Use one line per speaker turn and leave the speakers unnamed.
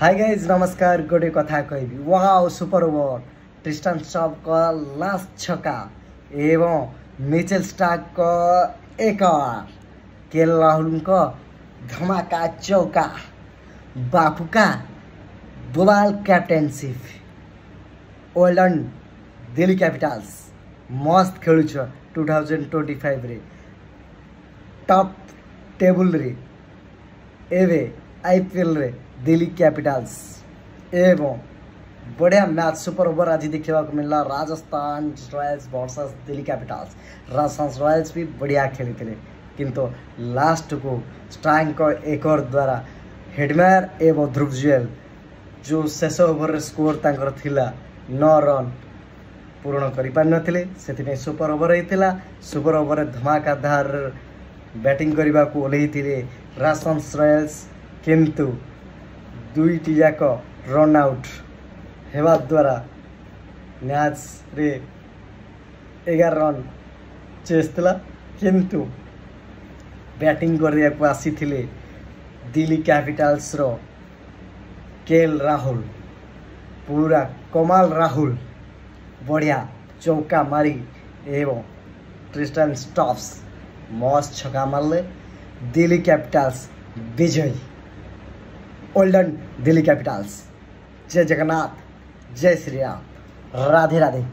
Hi guys नमस्कार। गोटे कथा कहबी wow super over Tristan stop का लास्ट छक्का एवं मिचेल स्टार्क का एक केएल राहुल का धमाका चौका बापू का बवाल कैप्टेनशिप ओल्डन दिल्ली कैपिटल्स मस्त खेलु 2025 रे टॉप टेबल रे एवे आईपीएल रे दिल्ली कैपिटल्स एवं बढ़िया मैच सुपर ओवर आज देखा मिलला Rajasthan Royals versus Delhi Capitals. Rajasthan Royals भी बढ़िया खेली थे किंतु लास्ट को स्टाइंग को एक और द्वारा हेडमेयर एवं ध्रुव जुएल जो शेष ओवर स्कोर तांकर थिला 9 रन पूर्ण करि पार नथिले सेति सुपर ओवर होइतिला। सुपर ओवर धमाकादार बैटिंग करने को ओल्लैथिले राजस्थान रॉयल्स किंतु दुईटी जाक रन आउट हेबा द्वारा मैच रे 11 रन चेस्ला किंतु बैटिंग करने को आसीथिले दिल्ली कैपिटल्स रो केएल राहुल पूरा कमाल राहुल बढ़िया चौका मारी एवं ट्रिस्टन स्टॉप्स मस्त छक्का मारले दिल्ली कैपिटल्स विजय ओल्डन दिल्ली कैपिटल्स। जय जगन्नाथ जय श्री राम राधे राधे।